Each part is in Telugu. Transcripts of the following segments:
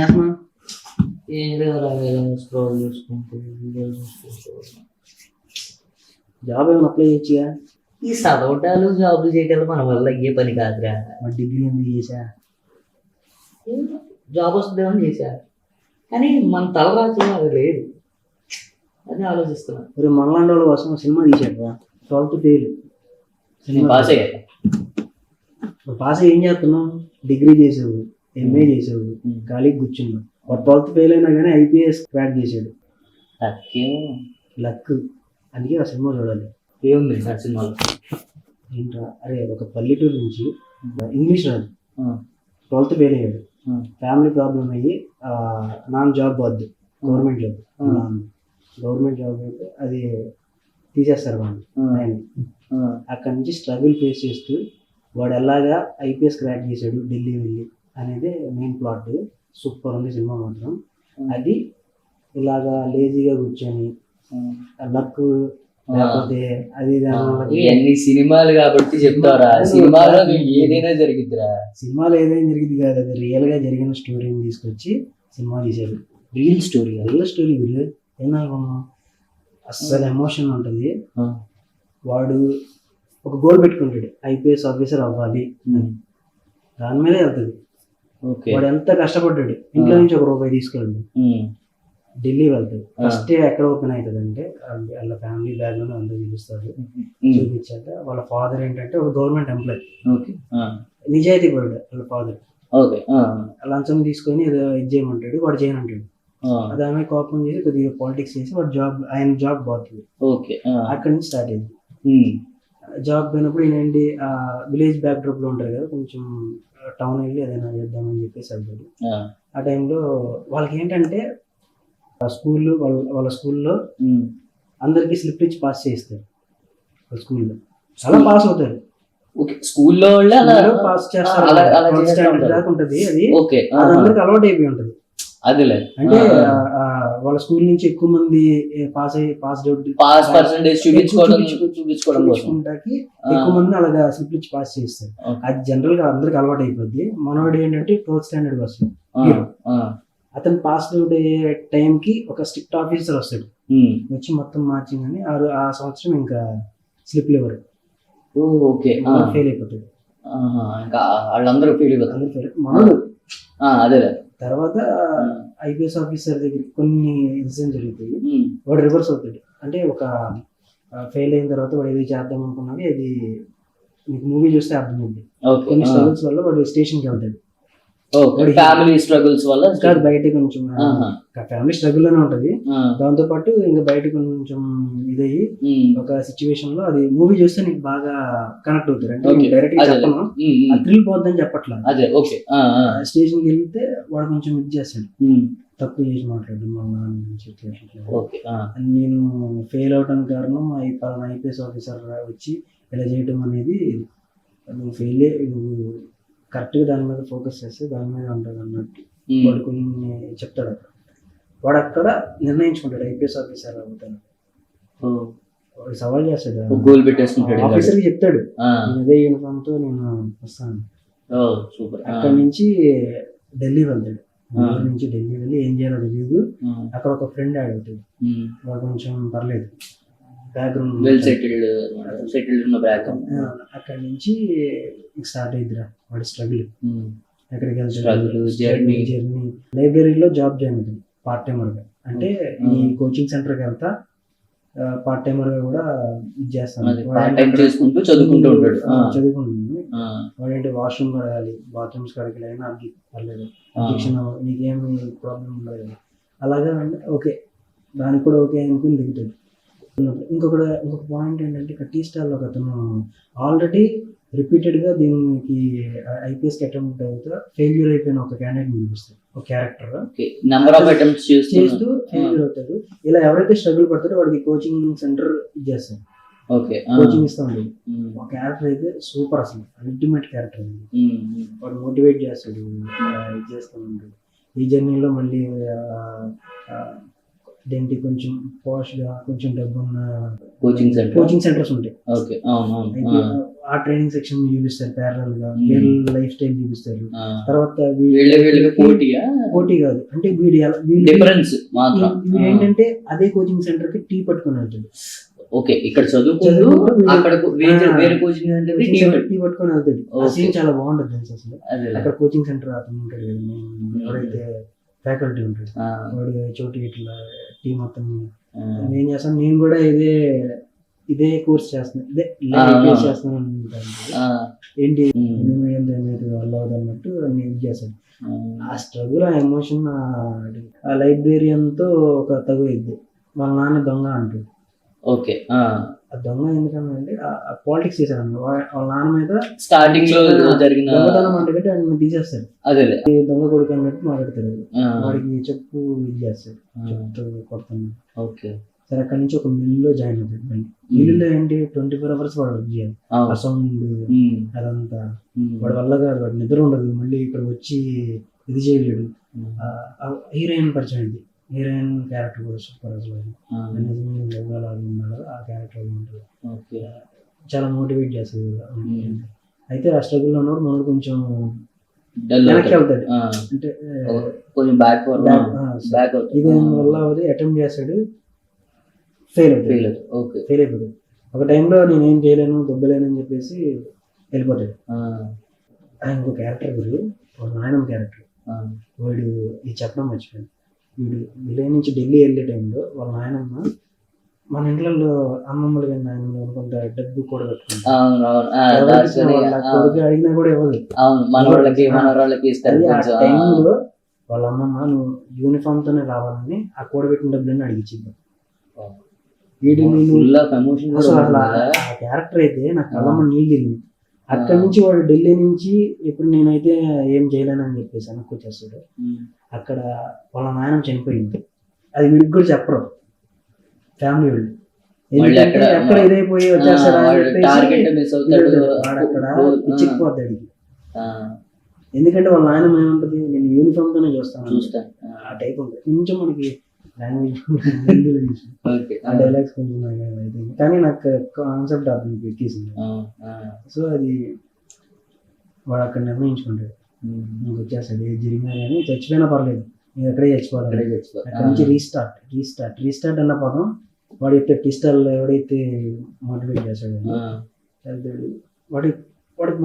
చేస్తున్నావు? ఏం లేదు, స్క్రోల్ చూసుకుంటూ వీడియోలు చూసుకుంటూ. జాబ్ ఏమైనా అప్లై చేయొచ్చుగా? ఈ చదవటాలు జాబులు చేయగలం మన వల్ల అయ్యే పని కాదురా. మరి డిగ్రీ ఎందుకు చేసా? జాబ్ వస్తుందేమో చేశా, కానీ మన తలరాజు అది లేదు, అది ఆలోచిస్తున్నా. మరి మనలాంటి వాళ్ళ కోసం సినిమా తీసాడు. 12th fail. పాస్ అయ్యాక పాస్ అయ్యి ఏం చేస్తున్నావు? డిగ్రీ చేసావు, ఎంఏ చేసావు, ఖాళీకి కూర్చున్నావు. 12th ఫెయిల్ అయినా కానీ ఐపీఎస్ క్రాక్ చేశాడు. లక్. అందుకే ఆ సినిమా చూడాలి. ఏముంది ఆ సినిమాలో? ఏంట్రా, అరే ఒక పల్లెటూరు నుంచి ఇంగ్లీష్ రాదు, 12th ఫెయిల్ అయ్యాడు. ఫ్యామిలీ ప్రాబ్లం అయ్యి నాన్న జాబ్ వద్దు, గవర్నమెంట్ జాబ్. గవర్నమెంట్ జాబ్ అయితే అది తీసేస్తారు వాళ్ళు. అక్కడి నుంచి స్ట్రగుల్ ఫేస్ చేస్తూ వాడు ఎలాగా ఐపీఎస్ క్రాక్ చేశాడు ఢిల్లీ వెళ్ళి అనేది మెయిన్ ప్లాట్. సూపర్ ఉంది సినిమా మాత్రం. అది ఇలాగా లేజీగా కూర్చొని లక్ లేకపోతే అది అన్ని సినిమాలు కాబట్టి చెప్తారా, సినిమాలో ఏదైనా జరిగిద్దిరా. సినిమాలో ఏదైనా జరిగింది కాదు, అది రియల్ గా జరిగిన స్టోరీని తీసుకొచ్చి సినిమా తీశారు. రియల్ స్టోరీ గురి ఏమనుకున్నాం, అస్సలు ఎమోషన్ ఉంటుంది. వాడు ఒక గోల్ పెట్టుకుంటాడు, ఐపీఎస్ ఆఫీసర్ అవ్వాలి, దాని మీదే వెళ్తుంది. వాడు ఎంత కష్టపడ్డాడు, ఇంట్లో నుంచి ₹1 తీసుకెళ్ళాడు, ఢిల్లీ వెళ్తాడు. ఫస్ట్ ఎక్కడ ఓపెన్ అవుతుంది అంటే వాళ్ళ ఫ్యామిలీ బ్యాక్గ్రౌండ్ అంతా చూపిస్తారు. చూపించాక వాళ్ళ ఫాదర్ ఏంటంటే ఒక గవర్నమెంట్ ఎంప్లాయ్, నిజాయితీ పడ్డాడు వాళ్ళ ఫాదర్. లంచం తీసుకొని ఏదో ఇది చేయమంటాడు, వాడు చేయనంటాడు. అది ఆమె కోపం చేసి కొద్దిగా పాలిటిక్స్ చేసి వాడు ఆయన జాబ్ పోతుంది. అక్కడి నుంచి స్టార్ట్ అయింది. జాబ్ పోయినప్పుడు ఏంటి, విలేజ్ బ్యాక్ డ్రాప్ లో ఉంటారు కదా, కొంచెం టౌన్ వెళ్ళి ఏదైనా చేద్దామని చెప్పేసి వెళ్తాడు. ఆ టైంలో వాళ్ళకి ఏంటంటే స్కూల్లో వాళ్ళ స్కూల్లో అందరికి స్లిప్ ఇచ్చి పాస్ చేయిస్తారు. స్కూల్లో చాలా పాస్ అవుతారు. స్కూల్లో పాస్ చేస్తారు. దాకా ఉంటుంది అది, అందరికి అలవాటు అయిపోయి ఉంటుంది. అదేలే, అంటే వాళ్ళ స్కూల్ నుంచి ఎక్కువ మంది పాస్ చూపించుకోవడానికి ఎక్కువ మంది అలాగా స్లిప్ ఇచ్చి పాస్ చేస్తారు. అది జనరల్ గా అందరికి అలవాటు అయిపోద్ది. మనవాడు ఏంటంటే 12th స్టాండర్డ్ వస్తుంది. అతను పాస్ అవుట్ అయ్యే టైంకి ఒక స్ట్రిక్ట్ ఆఫీసర్ వస్తాడు, వచ్చి మొత్తం మార్చింగ్ అని ఆ సంవత్సరం ఇంకా స్లిప్ ఇవ్వరు. ఫెయిల్ అయిపోతాడు. వాళ్ళందరూ ఫెయిల్ అయిపోతారు. మనోడు అదే తర్వాత ఐపీఎస్ ఆఫీసర్ దగ్గర కొన్ని ఇన్సిడెంట్ జరుగుతాయి. వాడు రివర్స్ అవుతాడు. అంటే ఒక ఫెయిల్ అయిన తర్వాత వాడు ఏది చేద్దాం అనుకున్నాడు, అది మీకు మూవీ చూస్తే అర్థమైంది. కొన్ని స్ట్రగుల్స్ వల్ల వాడు స్టేషన్కి వెళ్తాడు. ఫ్యామిలీ స్ట్రగుల్స్ వల్ల కాదు, బయట కొంచెం ఫ్యామిలీ స్ట్రగుల్ లోనే ఉంటది. దాంతో పాటు ఇంకా బయట కొంచెం ఇదయ్యి ఒక సిచ్యువేషన్ లో అది మూవీ చూస్తే నీకు బాగా కనెక్ట్ అవుతారు. అంటే డైరెక్ట్ గా చెప్పను, థ్రిల్ పోద్దని చెప్పట్లా. స్టేషన్కి వెళ్తే వాడు కొంచెం ఇది చేస్తాడు, తక్కువ చేసి మాట్లాడు మా నాన్న. నేను ఫెయిల్ అవడానికి కారణం ఐపీఎస్ ఆఫీసర్ వచ్చి ఇలా చేయటం అనేది, నువ్వు ఫెయిల్ నువ్వు కరెక్ట్గా దాని మీద ఫోకస్ చేస్తే దాని మీద ఉంటుంది అన్నట్టు వాడు కొన్ని చెప్తాడు. అక్కడ వాడు అక్కడ నిర్ణయించుకుంటాడు ఐపీఎస్ ఆఫీసర్ అవుతాను. వాడు సవాల్ చేస్తాడు, గోల్ పెట్టేసుకుంటాడు, ఆఫీసర్కి చెప్తాడు అదే యూనిఫామ్ తో నేను వస్తాను. అక్కడి నుంచి ఢిల్లీ వెళ్తాడు. నుంచి ఢిల్లీ వెళ్ళి ఏం చేయాలో తెలియదు. అక్కడ ఒక ఫ్రెండ్ యాడ్ అవుతాడు, వాడు కొంచెం పర్లేదు, బ్యాక్గ్రౌండ్ అక్కడి నుంచి స్టార్ట్ అయిద్దిరా వాడి స్ట్రగుల్. ఎక్కడికి వెళ్తాడు, జర్నీ. లైబ్రరీలో జాబ్ జాయిన్ అవుతుంది పార్ట్ టైమర్ గా. అంటే ఈ కోచింగ్ సెంటర్ కి వెళ్తా పార్ట్ టైమర్ గా కూడా ఇది చేస్తాను. చదువుకుంటుంది. వాడేంటి వాష్రూమ్ కడగాలి, బాత్రూమ్స్ కడగాలి అయినా అది పర్లేదు, అబ్జెక్షన్ నీకేమి ప్రాబ్లం ఉండదు. అలాగా ఓకే, దానికి కూడా ఓకే అనుకుని దిగుతాడు. ఇంకొక పాయింట్ ఏంటంటే, టీ స్టాల్లో ఒక అతను ఆల్రెడీ రిపీటెడ్గా దీనికి ఐపీఎస్కి అటెంప్ట్ అవుతా ఫెయిల్యూర్ అయిపోయిన ఒక క్యాండిడేట్ చూపిస్తాడు, ఒక క్యారెక్టర్ చేస్తూ ఫెయిల్యూర్ అవుతాడు. ఇలా ఎవరైతే స్ట్రగుల్ పడతారో వాడికి కోచింగ్ సెంటర్ ఇచ్చేస్తాడు, కోచింగ్ ఇస్తా ఉండేది. ఒక క్యారెక్టర్ అయితే సూపర్, అసలు అల్టిమేట్ క్యారెక్టర్. వాడు మోటివేట్ చేస్తాడు, ఇది చేస్తూ ఉంటాడు. ఈ జర్నీలో మళ్ళీ దేనికి కొంచెం పాష్ గా కొంచెం డబ్బు ఉన్న కోచింగ్ సెంటర్స్ ఉంటాయి. ఆ ట్రైనింగ్ సెక్షన్ చూపిస్తారు ప్యారల్ గా, వీళ్ళ లైఫ్ స్టైల్ చూపిస్తారు. తర్వాత పోటీ కాదు అంటే డిఫరెన్స్ మాత్రం వీడు ఏంటంటే అదే కోచింగ్ సెంటర్ కి టీ పట్టుకుని వెళ్తాడు. ఓకే, ఇక్కడ చదువుకుంటూ అక్కడ వేరే కోచింగ్ సెంటర్ టీ పట్టుకొని వెళ్తాడు. ఆ సీన్ చాలా బాగుంటది తెలుసు అసలు. అక్కడ కోచింగ్ సెంటర్ అతను ఉంటాడు కదా, ఎవరైతే ఫ్యాకల్టీ ఉంటాడు వాడు చోటు ఇట్లా టీ మొత్తం ఏం చేస్తాను, నేను కూడా ఇదే కోర్స్ చేస్తున్నాను, ఇదే చేస్తున్నాను అనుకుంటాను. ఏంటి వల్ల అన్నట్టు నేను చేశాను. ఆ స్ట్రగుల్, ఆ ఎమోషన్, ఆ లైబ్రేరియన్ తో ఒక తగు ఇద్ది. వాళ్ళ నాన్న దొంగ అంటాడు. ఓకే, ఆ దొంగ ఎందుకంటే పాలిటిక్స్ చేశారు వాళ్ళ నాన్న మీద. స్టార్టింగ్ లో జరిగిన దొంగతనం అంటే ఆయన తీసేస్తాడు. అదే దొంగ కొడుకు అన్నట్టు మాట్లాడతాడు. వాడికి చెప్పు ఇది చేస్తాడు, చెప్తూ కొడతాను. ఓకే, సరే అక్కడ నుంచి ఒక మిల్లులో జాయిన్ అవుతాడు. మిల్లులో ఏంటి 24 hours వాడు వర్క్ చేయాలి. ఆ సౌండ్ అదంతా వాడి వల్ల కాదు, వాడు నిద్ర ఉండదు. మళ్ళీ ఇక్కడ వచ్చి ఇది చేయలేడు. హీరోయిన్ పరిచయం అయింది. హీరోయిన్ క్యారెక్టర్ కూడా సూపర్ అసలు. ఉన్నాడు ఆ క్యారెక్టర్ ఉంటుంది. చాలా మోటివేట్ చేస్తుంది. అయితే ఆ స్ట్రగుల్ లో ఉన్నప్పుడు మనకు కొంచెం వెనక్కి వెళ్తాడు. అంటే ఇది వల్ల అటెంప్ట్ చేస్తాడు, ఫెయిల్ అయిపోతాడు. ఒక టైంలో నేనేం చేయలేను, దొబ్బలేను అని చెప్పేసి వెళ్ళిపోతాడు. ఇంకో క్యారెక్టర్ గురు వాళ్ళ నాయనమ్మ క్యారెక్టర్. వాడు ఇది చెప్పడం మర్చిపోయాను. వీడు విలేజ్ నుంచి ఢిల్లీ వెళ్ళే టైంలో వాళ్ళ నాయనమ్మ, మన ఇంట్లో అమ్మమ్మలు కానీ నాయనమ్మ కొంత డబ్బు కూడా కొడుకు అడిగినా కూడా ఇవ్వదు. ఆ టైంలో వాళ్ళ అమ్మమ్మ నువ్వు యూనిఫామ్ తోనే రావాలని ఆ కూడబెట్టిన డబ్బులన్నీ అడిగిచ్చింది. వీడు ఆ క్యారెక్టర్ అయితే నాకు కళ్ళమ్మ నీళ్ళు తిరిగింది. అక్కడి నుంచి వాడు ఢిల్లీ నుంచి ఇప్పుడు నేనైతే ఏం చేయలేను అని చెప్పేసి వెనక్కి వచ్చేస్తాడు. అక్కడ వాళ్ళ నాయన చనిపోయింది. అది వీడికి కూడా చెప్పరు ఫ్యామిలీ వాళ్ళు. ఎందుకంటే ఎక్కడ ఇదైపోయి వచ్చేస్తాడు అక్కడ పిచ్చిపోతాడు. ఎందుకంటే వాళ్ళ నాయన ఏముంటది, నేను యూనిఫామ్ తోనే చూస్తాను ఆ టైప్ ఉంటుంది. కొంచెం మనకి లాంగ్వేజ్ ఆ డైలాగ్స్ కొంచెం కానీ నాకు కాన్సెప్ట్ అర్థం ఎక్కేసింది. సో అది వాడు అక్కడ నిర్ణయించుకుంటాడు, నీకు వచ్చేస్తాడు ఏది జరిగినా కానీ చచ్చిపోయినా పర్లేదు, నేను ఎక్కడే చచ్చిపోవాలి. అక్కడ నుంచి రీస్టార్ట్ అన్న పదం వాడు యొక్క పిస్టల్ ఎవడైతే మోటివేట్ చేస్తాడు వాడికి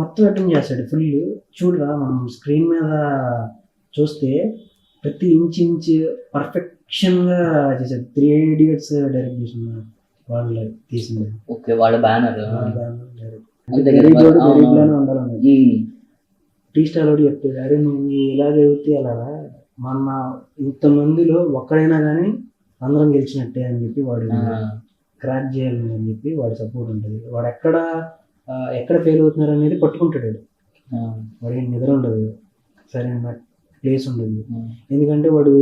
మొత్తం అటెంప్ట్ చేస్తాడు ఫుల్. చూడరా మనం స్క్రీన్ మీద చూస్తే ప్రతి ఇంచ్ పర్ఫెక్షన్ గా చేశాడు. 3 Idiots డైరెక్ట్ చేసిన వాళ్ళు తీసింది. ఓకే, వాళ్ళ బ్యానర్ ఉండాలన్నది. టీ స్టార్ వాడు చెప్పాడు, అరే నువ్వు ఇలా చదివితే అలాగా మన ఇంతమందిలో ఒక్కడైనా కానీ అందరం గెలిచినట్టే అని చెప్పి వాడు క్రాక్ చేయాలని అని చెప్పి వాడి సపోర్ట్ ఉంటుంది. వాడు ఎక్కడ ఫెయిల్ అవుతున్నారు అనేది పట్టుకుంటాడు. వాడికి నిద్ర ఉండదు, సరైన ప్లేస్ ఉండదు. ఎందుకంటే వాడు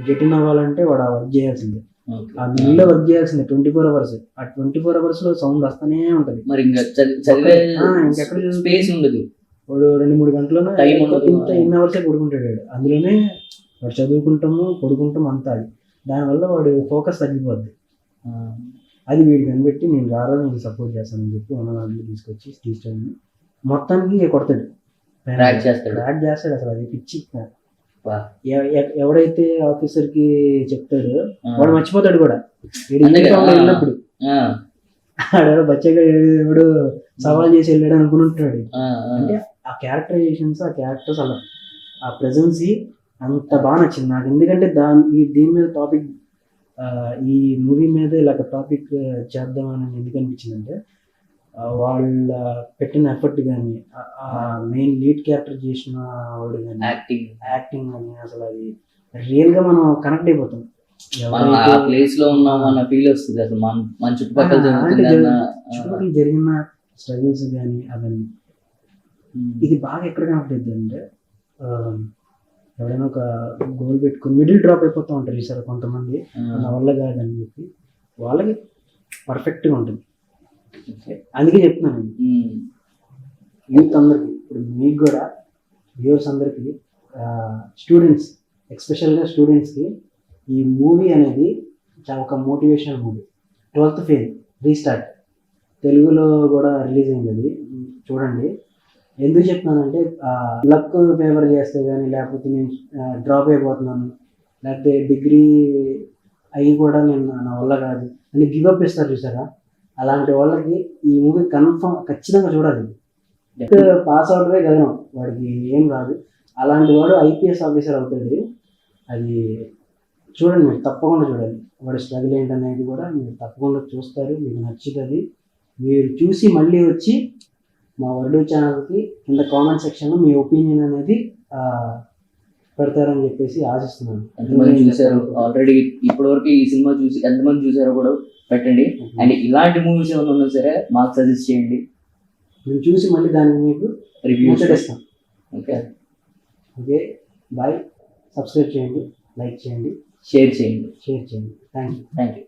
గెటిన్ అవ్వాలంటే వాడు ఆ వర్క్ చేయాల్సిందే, ఆ మిల్లో వర్క్ చేయాల్సిందే 24 hours. ఆ 24 hours లో సౌండ్ వస్తూనే ఉంటది. మరి ఇంకెక్కడ స్పేస్ ఉండదు. వాడు 2-3 గంటలను ఇన్ని అవర్సే పడుకుంటాడు. అందులోనే వాడు చదువుకుంటాము పడుకుంటాము అంతా. అది దానివల్ల వాడు ఫోకస్ తగ్గిపోద్ది. అది వీడికి కనిపెట్టి నేను నీకు సపోర్ట్ చేస్తానని చెప్పి ఉన్న దాంట్లో తీసుకొచ్చి తీసుకొని మొత్తానికి కొడతాడు, ట్రాక్ చేస్తాడు. అసలు అది పిచ్చి. ఎవడైతే ఆఫీసర్ కి చెప్తాడో వాడు మర్చిపోతాడు కూడా. వెళ్ళినప్పుడు ఆడ బచ్చగా ఎవడు సవాల్ చేసి వెళ్ళాడు అనుకుంటాడు. అంటే ఆ క్యారెక్టరైజేషన్స్, ఆ క్యారెక్టర్స్, అలా ఆ ప్రెజెన్సీ అంత బాగా నచ్చింది నాకు. ఎందుకంటే దీని మీద టాపిక్, ఈ మూవీ మీద ఇలాగ టాపిక్ చేద్దామని ఎందుకు అనిపించిందంటే వాళ్ళ పెట్టిన ఎఫర్ట్ కానీ, ఆ మెయిన్ లీడ్ క్యారెక్టర్ చేసిన వాడు కానీ యాక్టింగ్ కానీ అసలు అది రియల్ గా మనం కనెక్ట్ అయిపోతాం. ప్లేస్ లో ఉన్నాం అన్న ఫీల్ వస్తుంది. అసలు మన చుట్టుపక్కల జరిగిన స్ట్రగుల్స్ కానీ అవన్నీ ఇది బాగా ఎక్కడ కనెక్ట్ అవుతుంది అంటే, ఎవరైనా ఒక గోల్ పెట్టుకుని మిడిల్ డ్రాప్ అయిపోతూ ఉంటారు ఈసారి కొంతమంది, నా వల్ల కాదని చెప్పి వాళ్ళకి పర్ఫెక్ట్గా ఉంటుంది. అందుకే చెప్తున్నాను యూత్ అందరికి, ఇప్పుడు మీకు కూడా వ్యూవర్స్ అందరికి, స్టూడెంట్స్ ఎస్పెషల్గా స్టూడెంట్స్కి ఈ మూవీ అనేది చాలా ఒక motivational movie. 12th fail restart తెలుగులో కూడా రిలీజ్ అయింది అది, చూడండి. ఎందుకు చెప్తున్నానంటే లక్ ఫేవర్ చేస్తే కానీ, లేకపోతే నేను డ్రాప్ అయిపోతున్నాను, లేకపోతే డిగ్రీ అవి కూడా నేను నా వల్ల కాదు అని గివప్ ఇస్తారు చూసారా, అలాంటి వాళ్ళకి ఈ మూవీ ఖచ్చితంగా చూడాలి. పాస్ అవడమే గగనం, వాడికి ఏం రాదు. అలాంటి వాడు ఐపీఎస్ ఆఫీసర్ అవుతాడు. అది చూడండి, మీరు తప్పకుండా చూడాలి. వాడి స్ట్రగుల్ ఏంటనేది కూడా మీరు తప్పకుండా చూస్తారు, మీకు నచ్చుతుంది. మీరు చూసి మళ్ళీ వచ్చి మా వర్డు ఛానల్కి కింద కామెంట్ సెక్షన్లో మీ ఒపీనియన్ అనేది పెడతారని చెప్పేసి ఆశిస్తున్నాను. ఎంతమంది చూసారు ఆల్రెడీ ఇప్పటివరకు ఈ సినిమా చూసి ఎంతమంది చూసారో కూడా పెట్టండి. అండ్ ఇలాంటి మూవీస్ ఏమైనా ఉన్నా సరే మాకు సజెస్ట్ చేయండి, మేము చూసి మళ్ళీ దాన్ని మీకు రివ్యూ ఇస్తాం. Okay okay, bye. సబ్స్క్రైబ్ చేయండి, లైక్ చేయండి, షేర్ చేయండి. Thank you. Thank you.